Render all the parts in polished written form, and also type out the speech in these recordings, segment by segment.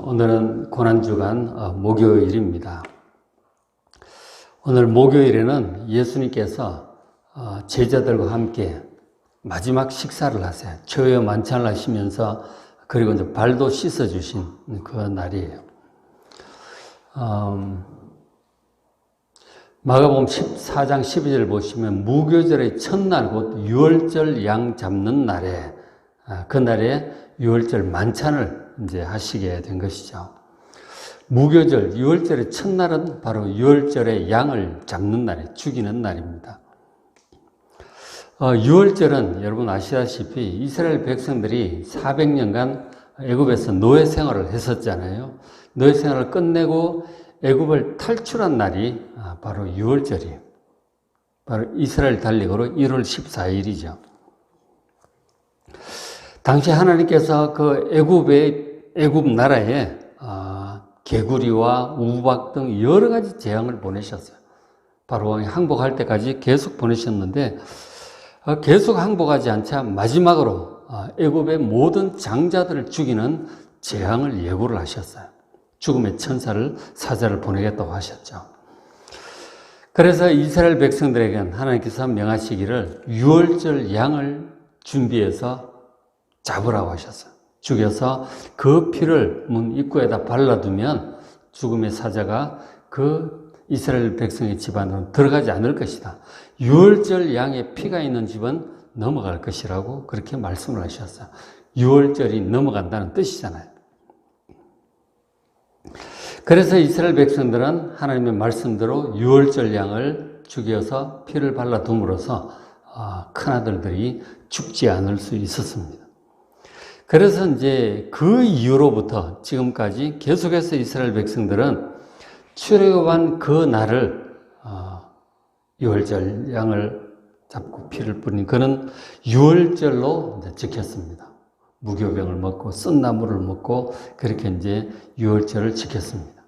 오늘은 고난주간 목요일입니다. 오늘 목요일에는 예수님께서 제자들과 함께 마지막 식사를 하세요. 초여 만찬을 하시면서 그리고 이제 발도 씻어주신 그 날이에요. 마가복음 14장 12절 보시면 무교절의 첫날 곧 유월절 양 잡는 날에 그날에 유월절 만찬을 이제 하시게 된 것이죠. 무교절 유월절의 첫날은 바로 유월절의 양을 잡는 날에 죽이는 날입니다. 유월절은 여러분 아시다시피 이스라엘 백성들이 400년간 애굽에서 노예 생활을 했었잖아요. 노예 생활을 끝내고 애굽을 탈출한 날이 바로 유월절이에요. 바로 이스라엘 달력으로 1월 14일이죠. 당시 하나님께서 그 애굽 나라에 개구리와 우박 등 여러 가지 재앙을 보내셨어요. 바로 항복할 때까지 계속 보내셨는데 계속 항복하지 않자 마지막으로 애굽의 모든 장자들을 죽이는 재앙을 예고를 하셨어요. 죽음의 천사를 사자를 보내겠다고 하셨죠. 그래서 이스라엘 백성들에게는 하나님께서 명하시기를 유월절 양을 준비해서 잡으라고 하셨어요. 죽여서 그 피를 문 입구에다 발라두면 죽음의 사자가 그 이스라엘 백성의 집안으로 들어가지 않을 것이다. 유월절 양의 피가 있는 집은 넘어갈 것이라고 그렇게 말씀을 하셨어요. 유월절이 넘어간다는 뜻이잖아요. 그래서 이스라엘 백성들은 하나님의 말씀대로 유월절 양을 죽여서 피를 발라둠으로써 큰아들들이 죽지 않을 수 있었습니다. 그래서 이제 그 이후로부터 지금까지 계속해서 이스라엘 백성들은 출애굽한 그 날을 유월절 양을 잡고 피를 뿌린 그는 유월절로 이제 지켰습니다. 무교병을 먹고 쓴나물을 먹고 그렇게 이제 유월절을 지켰습니다.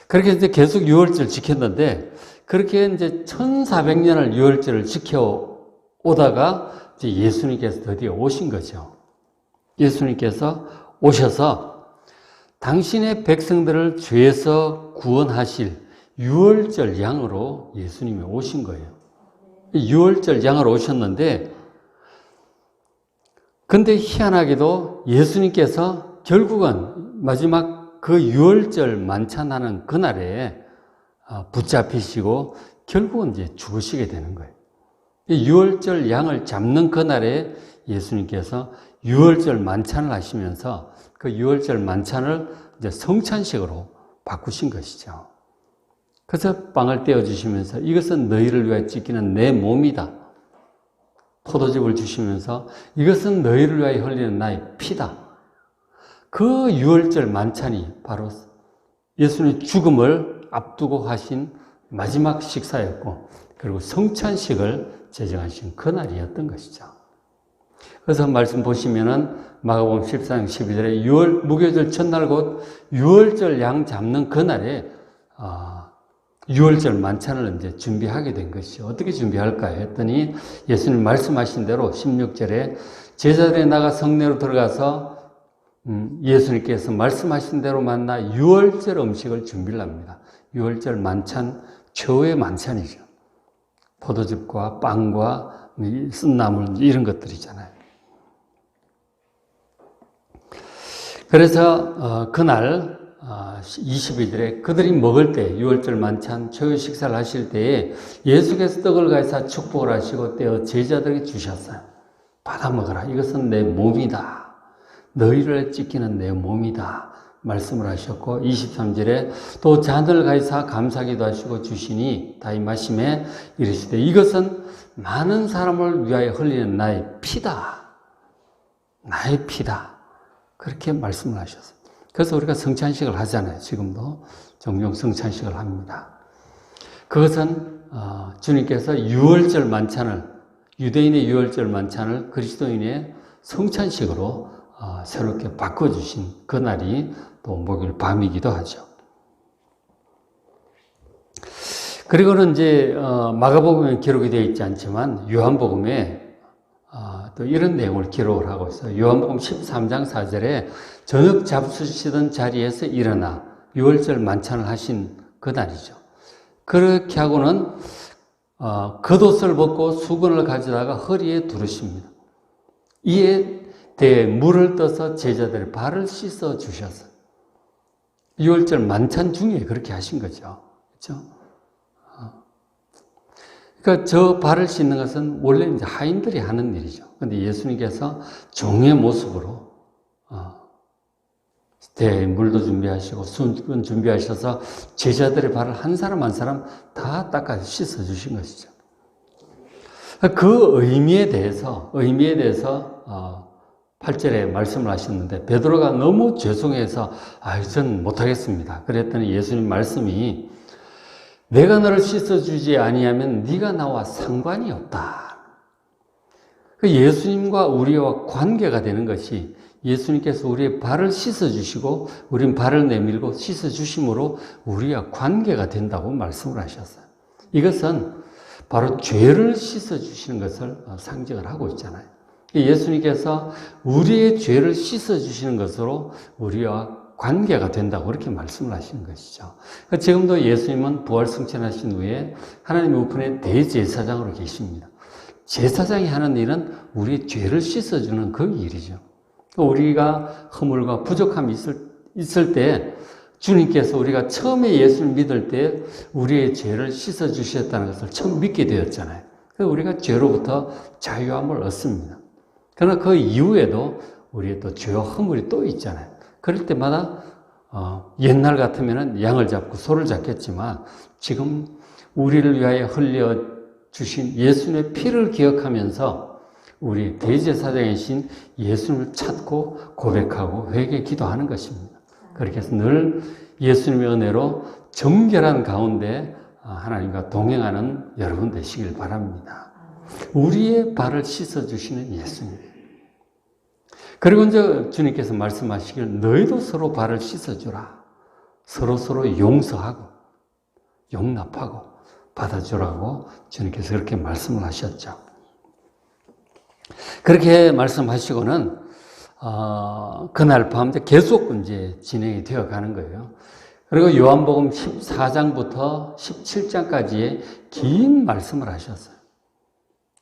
그렇게 이제 계속 유월절 지켰는데 그렇게 이제 1400년을 유월절을 지켜오다가 이제 예수님께서 드디어 오신 거죠. 예수님께서 오셔서 당신의 백성들을 죄에서 구원하실 유월절 양으로 예수님이 오신 거예요. 유월절 양으로 오셨는데 근데 희한하게도 예수님께서 결국은 마지막 그 유월절 만찬하는 그날에 붙잡히시고 결국은 이제 죽으시게 되는 거예요. 유월절 양을 잡는 그날에 예수님께서 유월절 만찬을 하시면서 그 유월절 만찬을 이제 성찬식으로 바꾸신 것이죠. 그래서 빵을 떼어주시면서 이것은 너희를 위하여 찢기는 내 몸이다. 포도즙을 주시면서 이것은 너희를 위하여 흘리는 나의 피다. 그 유월절 만찬이 바로 예수님의 죽음을 앞두고 하신 마지막 식사였고 그리고 성찬식을 제정하신 그날이었던 것이죠. 그래서 말씀 보시면은 마가복음 14장 12절에 무교절 첫날 곧 유월절 양 잡는 그날에 유월절 만찬을 이제 준비하게 된 것이죠. 어떻게 준비할까 했더니 예수님 말씀하신 대로 16절에 제자들이 나가 성내로 들어가서 예수님께서 말씀하신 대로 만나 유월절 음식을 준비를 합니다. 유월절 만찬, 최후의 만찬이죠. 포도즙과 빵과 쓴나물 이런 것들이잖아요. 그래서 그날 22절에 그들이 먹을 때 유월절 만찬 초유 식사를 하실 때에 예수께서 떡을 가지사 축복을 하시고 떼어 제자들에게 주셨어요. 받아 먹어라. 이것은 내 몸이다. 너희를 찢기는 내 몸이다. 말씀을 하셨고 23절에 또 잔을 가지사 감사기도 하시고 주시니 다이 마심에 이르시되 이것은 많은 사람을 위하여 흘리는 나의 피다. 나의 피다. 그렇게 말씀을 하셨어요. 그래서 우리가 성찬식을 하잖아요. 지금도 종종 성찬식을 합니다. 그것은 주님께서 유월절 만찬을 유대인의 유월절 만찬을 그리스도인의 성찬식으로 새롭게 바꿔주신 그날이 또 목요일 밤이기도 하죠. 그리고는 이제 마가복음에 기록이 되어 있지 않지만 요한복음에 또 이런 내용을 기록을 하고 있어요. 요한복음 13장 4절에 저녁 잡수시던 자리에서 일어나 유월절 만찬을 하신 그날이죠. 그렇게 하고는 겉옷을 벗고 수건을 가져다가 허리에 두르십니다. 이에 대해 물을 떠서 제자들의 발을 씻어 주셨어요. 유월절 만찬 중에 그렇게 하신 거죠. 그렇죠? 그러니까 저 발을 씻는 것은 원래 이제 하인들이 하는 일이죠. 그런데 예수님께서 종의 모습으로 대에 물도 준비하시고 수건 준비하셔서 제자들의 발을 한 사람 한 사람 다 닦아 씻어 주신 것이죠. 그 의미에 대해서 8절에 말씀을 하셨는데 베드로가 너무 죄송해서 전 못하겠습니다. 그랬더니 예수님 말씀이 내가 너를 씻어주지 아니하면 네가 나와 상관이 없다. 예수님과 우리와 관계가 되는 것이 예수님께서 우리의 발을 씻어주시고 우린 발을 내밀고 씻어주심으로 우리와 관계가 된다고 말씀을 하셨어요. 이것은 바로 죄를 씻어주시는 것을 상징을 하고 있잖아요. 예수님께서 우리의 죄를 씻어주시는 것으로 우리와 관계가 된다고 그렇게 말씀을 하시는 것이죠. 지금도 예수님은 부활 승천하신 후에 하나님 우편의 대제사장으로 계십니다. 제사장이 하는 일은 우리의 죄를 씻어주는 그 일이죠. 우리가 허물과 부족함이 있을 때 주님께서 우리가 처음에 예수를 믿을 때 우리의 죄를 씻어주셨다는 것을 처음 믿게 되었잖아요. 그래서 우리가 죄로부터 자유함을 얻습니다. 그러나 그 이후에도 우리의 또 죄와 허물이 또 있잖아요. 그럴 때마다 옛날 같으면 양을 잡고 소를 잡겠지만 지금 우리를 위하여 흘려주신 예수님의 피를 기억하면서 우리 대제사장이신 예수님을 찾고 고백하고 회개 기도하는 것입니다. 그렇게 해서 늘 예수님의 은혜로 정결한 가운데 하나님과 동행하는 여러분 되시길 바랍니다. 우리의 발을 씻어주시는 예수님. 그리고 이제 주님께서 말씀하시길 너희도 서로 발을 씻어주라. 서로 용서하고 용납하고 받아주라고 주님께서 그렇게 말씀을 하셨죠. 그렇게 말씀하시고는 그날 밤 계속 이제 진행이 되어 가는 거예요. 그리고 요한복음 14장부터 17장까지의 긴 말씀을 하셨어요.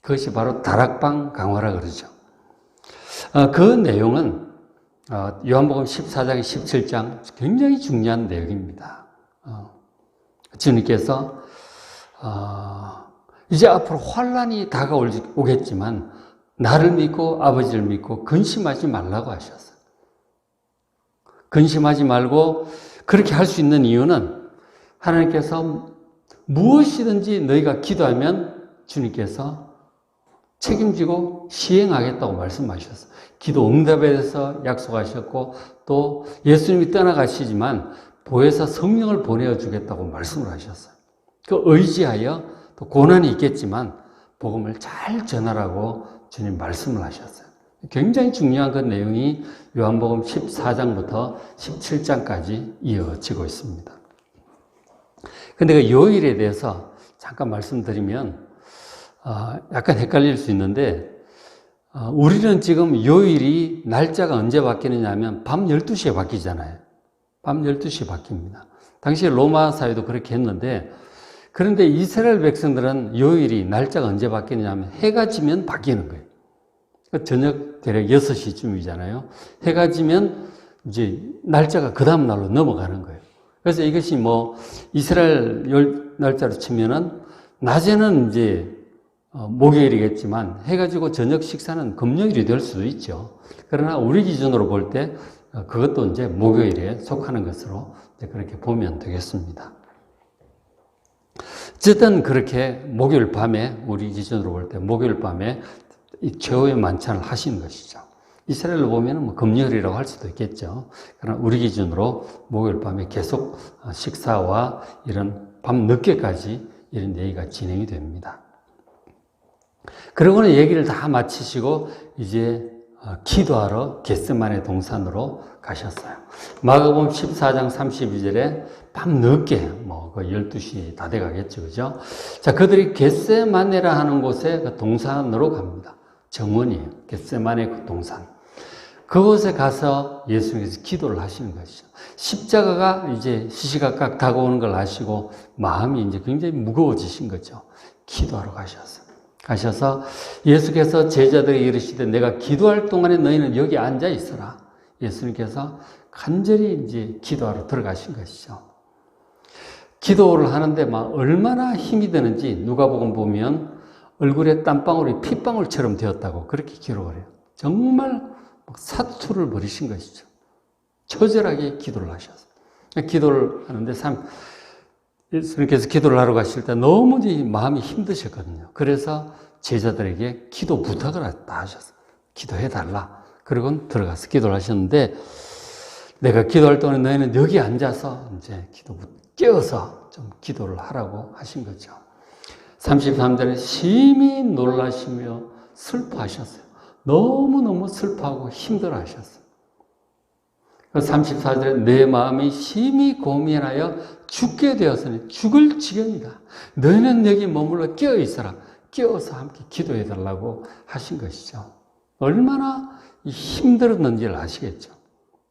그것이 바로 다락방 강화라 그러죠. 그 내용은 요한복음 14장, 17장 굉장히 중요한 내용입니다. 주님께서 이제 앞으로 환란이 다가오겠지만 나를 믿고 아버지를 믿고 근심하지 말라고 하셨어요. 근심하지 말고 그렇게 할 수 있는 이유는 하나님께서 무엇이든지 너희가 기도하면 주님께서 책임지고 시행하겠다고 말씀하셨어요. 기도 응답에 대해서 약속하셨고 또 예수님이 떠나가시지만 보혜사 성령을 보내주겠다고 말씀을 하셨어요. 그 의지하여 또 고난이 있겠지만 복음을 잘 전하라고 주님 말씀을 하셨어요. 굉장히 중요한 그 내용이 요한복음 14장부터 17장까지 이어지고 있습니다. 근데 그 요일에 대해서 잠깐 말씀드리면 약간 헷갈릴 수 있는데 우리는 지금 요일이 날짜가 언제 바뀌느냐 하면 밤 12시에 바뀌잖아요. 밤 12시에 바뀝니다. 당시 로마 사회도 그렇게 했는데 그런데 이스라엘 백성들은 요일이 날짜가 언제 바뀌느냐 하면 해가 지면 바뀌는 거예요. 저녁 대략 6시쯤이잖아요. 해가 지면 이제 날짜가 그 다음 날로 넘어가는 거예요. 그래서 이것이 이스라엘 날짜로 치면은 낮에는 이제 목요일이겠지만 해가 지고 저녁 식사는 금요일이 될 수도 있죠. 그러나 우리 기준으로 볼 때 그것도 이제 목요일에 속하는 것으로 그렇게 보면 되겠습니다. 어쨌든 그렇게 목요일 밤에 우리 기준으로 볼 때 목요일 밤에 이 최후의 만찬을 하신 것이죠. 이스라엘로 보면 금요일이라고 할 수도 있겠죠. 그러나 우리 기준으로 목요일 밤에 계속 식사와 이런 밤 늦게까지 이런 얘기가 진행이 됩니다. 그러고는 얘기를 다 마치시고 이제 기도하러 겟세마네 동산으로 가셨어요. 마가복음 14장 32절에 밤 늦게 거의 12시 다 돼 가겠죠. 그죠? 자, 그들이 겟세마네라 하는 곳에 그 동산으로 갑니다. 정원이에요. 겟세마네 그 동산. 그곳에 가서 예수님께서 기도를 하시는 것이죠. 십자가가 이제 시시각각 다가오는 걸 아시고 마음이 이제 굉장히 무거워지신 거죠. 기도하러 가셔서 예수께서 제자들에게 이르시되 내가 기도할 동안에 너희는 여기 앉아 있어라. 예수님께서 간절히 이제 기도하러 들어가신 것이죠. 기도를 하는데 막 얼마나 힘이 드는지 누가복음 보면 얼굴에 땀방울이 핏방울처럼 되었다고 그렇게 기록을 해요. 정말 사투를 벌이신 것이죠. 처절하게 기도를 하셨어요. 기도를 하는데 예수님께서 기도를 하러 가실 때 너무 마음이 힘드셨거든요. 그래서 제자들에게 기도 부탁을 다 하셨어요. 기도해달라. 그리고 들어가서 기도를 하셨는데 내가 기도할 동안에 너희는 여기 앉아서 이제 깨어서 좀 기도를 하라고 하신 거죠. 33절에 심히 놀라시며 슬퍼하셨어요. 너무너무 슬퍼하고 힘들어 하셨어요. 34절에 내 마음이 심히 고민하여 죽게 되었으니 죽을 지경이다. 너희는 여기 머물러 깨어 있어라. 깨어서 함께 기도해 달라고 하신 것이죠. 얼마나 힘들었는지를 아시겠죠.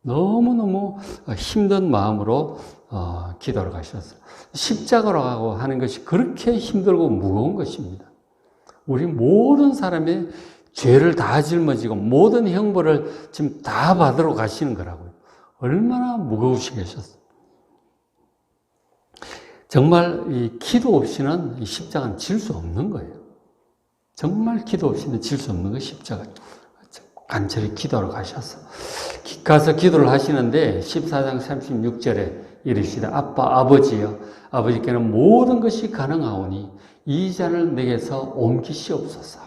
너무너무 힘든 마음으로 기도를 가셨어요. 십자가로 하는 것이 그렇게 힘들고 무거운 것입니다. 우리 모든 사람의 죄를 다 짊어지고 모든 형벌을 지금 다 받으러 가시는 거라고요. 얼마나 무거우시겠어요. 정말 이 기도 없이는 이 십자가는 질 수 없는 거예요. 정말 기도 없이는 질 수 없는 거 십자가. 간절히 기도하러 가서 기도를 하시는데 14장 36절에 이르시되 아빠 아버지여 아버지께는 모든 것이 가능하오니 이 잔을 내게서 옮기시옵소서.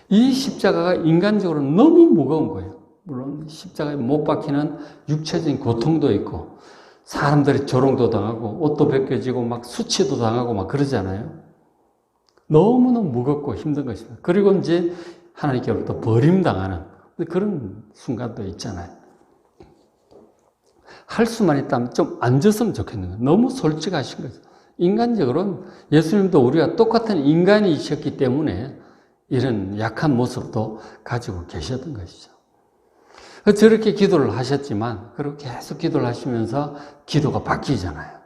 이 십자가가 인간적으로 너무 무거운 거예요. 물론 십자가에 못 박히는 육체적인 고통도 있고 사람들이 조롱도 당하고 옷도 벗겨지고 막 수치도 당하고 막 그러잖아요. 너무너무 무겁고 힘든 것입니다. 그리고 이제 하나님께로부터 버림당하는 그런 순간도 있잖아요. 할 수만 있다면 좀 앉았으면 좋겠는 거예요. 너무 솔직하신 거죠. 인간적으로는 예수님도 우리가 똑같은 인간이셨기 때문에 이런 약한 모습도 가지고 계셨던 것이죠. 저렇게 기도를 하셨지만 그리고 계속 기도를 하시면서 기도가 바뀌잖아요.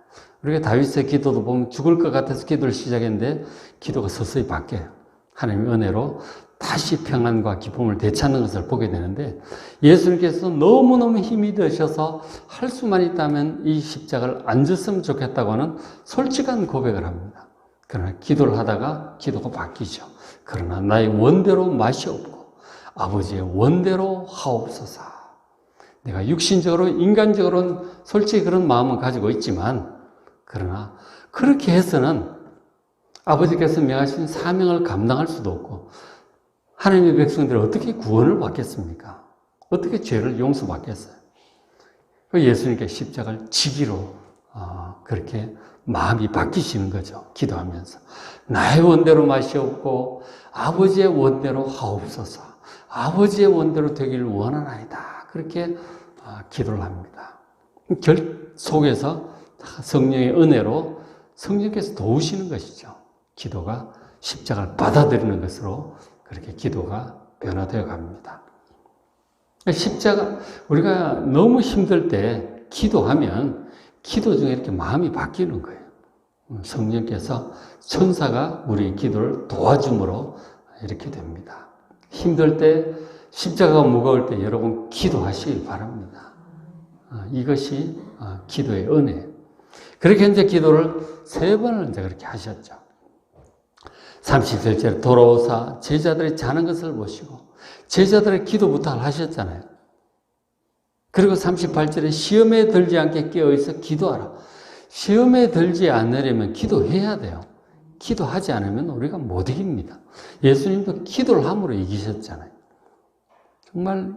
우리가 다윗의 기도도 보면 죽을 것 같아서 기도를 시작했는데 기도가 서서히 바뀌어요. 하나님의 은혜로 다시 평안과 기쁨을 되찾는 것을 보게 되는데 예수님께서 너무너무 힘이 드셔서 할 수만 있다면 이 십자가를 안 졌으면 좋겠다고 하는 솔직한 고백을 합니다. 그러나 기도를 하다가 기도가 바뀌죠. 그러나 나의 원대로 맛이 없고 아버지의 원대로 하옵소서. 내가 육신적으로 인간적으로는 솔직히 그런 마음은 가지고 있지만 그러나 그렇게 해서는 아버지께서 명하신 사명을 감당할 수도 없고 하나님의 백성들이 어떻게 구원을 받겠습니까? 어떻게 죄를 용서받겠어요? 예수님께 십자가를 지기로 그렇게 마음이 바뀌시는 거죠. 기도하면서 나의 원대로 맛이 없고 아버지의 원대로 하옵소서. 아버지의 원대로 되기를 원하나이다. 그렇게 기도를 합니다. 속에서 성령의 은혜로 성령께서 도우시는 것이죠. 기도가 십자가를 받아들이는 것으로 그렇게 기도가 변화되어 갑니다. 십자가, 우리가 너무 힘들 때 기도하면 기도 중에 이렇게 마음이 바뀌는 거예요. 성령께서 천사가 우리 기도를 도와줌으로 이렇게 됩니다. 힘들 때, 십자가가 무거울 때 여러분 기도하시길 바랍니다. 이것이 기도의 은혜. 그렇게 이제 기도를 3번을 이제 그렇게 하셨죠. 37절에 돌아오사 제자들이 자는 것을 보시고 제자들의 기도 부탁을 하셨잖아요. 그리고 38절에 시험에 들지 않게 깨어있어 기도하라. 시험에 들지 않으려면 기도해야 돼요. 기도하지 않으면 우리가 못 이깁니다. 예수님도 기도를 함으로 이기셨잖아요. 정말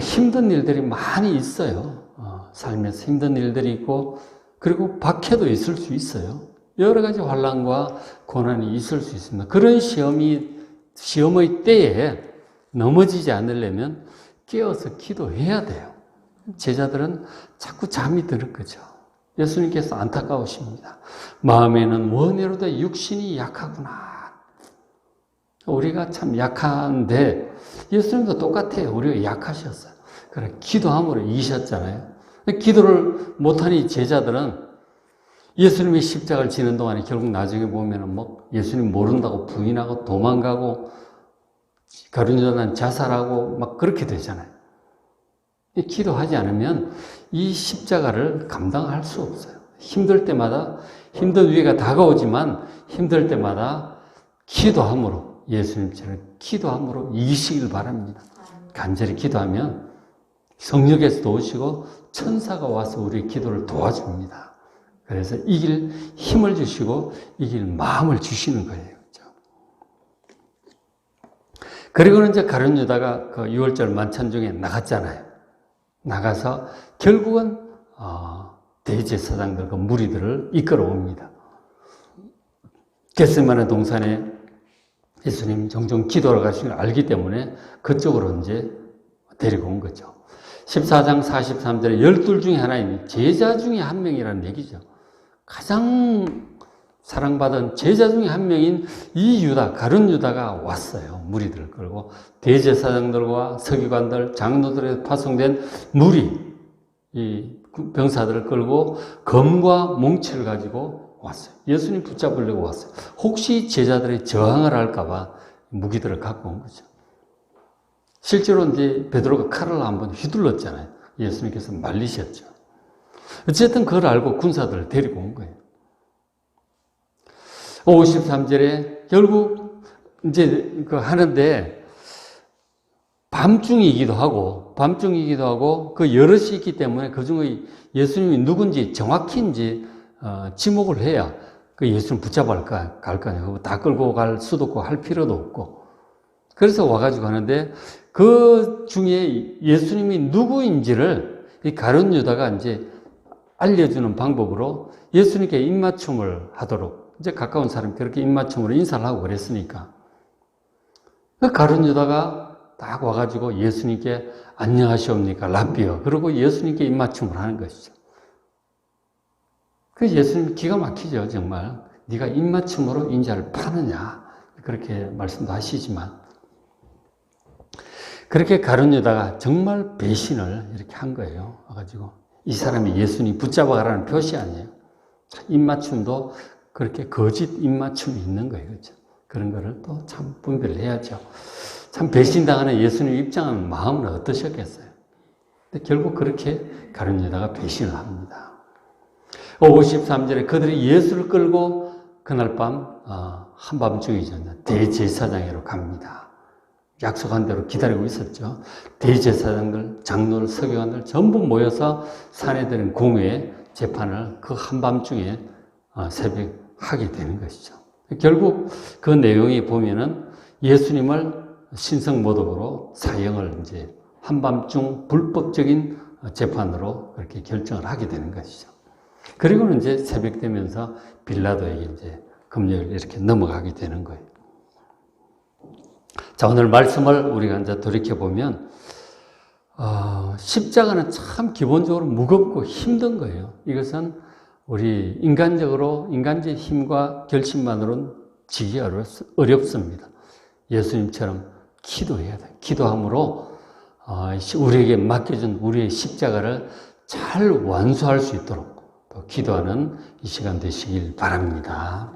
힘든 일들이 많이 있어요. 삶에서 힘든 일들이 있고 그리고 박해도 있을 수 있어요. 여러 가지 환난과 고난이 있을 수 있습니다. 그런 시험의 때에 넘어지지 않으려면 깨어서 기도해야 돼요. 제자들은 자꾸 잠이 드는 거죠. 예수님께서 안타까우십니다. 마음에는 원해로도 육신이 약하구나. 우리가 참 약한데 예수님도 똑같아요. 우리가 약하셨어요. 그래 기도함으로 이기셨잖아요. 기도를 못하니 제자들은 예수님이 십자가를 지는 동안에 결국 나중에 보면은 뭐 예수님 모른다고 부인하고 도망가고 가룟유다는 자살하고 막 그렇게 되잖아요. 기도하지 않으면 이 십자가를 감당할 수 없어요. 힘들 때마다 힘든 위기가 다가오지만 힘들 때마다 기도함으로 예수님처럼 기도함으로 이기시길 바랍니다. 간절히 기도하면 성령께서 도우시고 천사가 와서 우리의 기도를 도와줍니다. 그래서 이길 힘을 주시고 이길 마음을 주시는 거예요. 그리고는 이제 가룟 유다가 그 6월절 만찬 중에 나갔잖아요. 나가서 결국은 대제사장들과 무리들을 이끌어옵니다. 겟세마네 동산에 예수님 종종 기도를 가시는 걸 알기 때문에 그쪽으로 이제 데리고 온 거죠. 14장 43절에 12 중에 하나인 제자 중에 한 명이라는 얘기죠. 가장 사랑받은 제자 중에 한 명인 이 유다, 가룟 유다가 왔어요. 무리들을 끌고 대제사장들과 서기관들, 장로들에 파송된 무리, 이 병사들을 끌고 검과 몽치를 가지고 왔어요. 예수님 붙잡으려고 왔어요. 혹시 제자들이 저항을 할까봐 무기들을 갖고 온 거죠. 실제로 이제 베드로가 칼을 한번 휘둘렀잖아요. 예수님께서 말리셨죠. 어쨌든 그걸 알고 군사들을 데리고 온 거예요. 53절에 결국 이제 그 하는데 밤중이기도 하고 그 여럿이 있기 때문에 그 중에 예수님이 누군지 정확히 이제 지목을 해야 그 예수님 붙잡아 갈 거 아니에요. 다 끌고 갈 수도 없고 할 필요도 없고. 그래서 와가지고 하는데 그 중에 예수님이 누구인지를 이 가룟 유다가 이제 알려주는 방법으로 예수님께 입맞춤을 하도록 이제 가까운 사람이 그렇게 입맞춤으로 인사를 하고 그랬으니까 그 가룟 유다가 딱 와가지고 예수님께 안녕하시옵니까 랍비여 그러고 예수님께 입맞춤을 하는 것이죠. 그 예수님 기가 막히죠. 정말 네가 입맞춤으로 인자를 파느냐 그렇게 말씀도 하시지만 그렇게 가룟 유다가 정말 배신을 이렇게 한 거예요. 와가지고 이 사람이 예수님 붙잡아가라는 표시 아니에요. 입맞춤도 그렇게 거짓 입맞춤이 있는 거예요. 그렇죠? 그런 거를 또 참 분별을 해야죠. 참 배신당하는 예수님 입장은 마음은 어떠셨겠어요? 근데 결국 그렇게 가룟 유다가 배신을 합니다. 53절에 그들이 예수를 끌고 그날 밤 한밤중이죠. 대제사장으로 갑니다. 약속한 대로 기다리고 있었죠. 대제사장들, 장로들, 서기관들 전부 모여서 산헤드린 공회에 재판을 그 한밤중에 새벽 하게 되는 것이죠. 결국 그 내용이 보면은 예수님을 신성모독으로 사형을 이제 한밤중 불법적인 재판으로 그렇게 결정을 하게 되는 것이죠. 그리고는 이제 새벽 되면서 빌라도에게 이제 금요일 이렇게 넘어가게 되는 거예요. 자, 오늘 말씀을 우리가 이제 돌이켜보면, 십자가는 참 기본적으로 무겁고 힘든 거예요. 이것은 우리 인간적인 힘과 결심만으로는 지기 어렵습니다. 예수님처럼 기도해야 돼요. 기도함으로, 우리에게 맡겨준 우리의 십자가를 잘 완수할 수 있도록 또 기도하는 이 시간 되시길 바랍니다.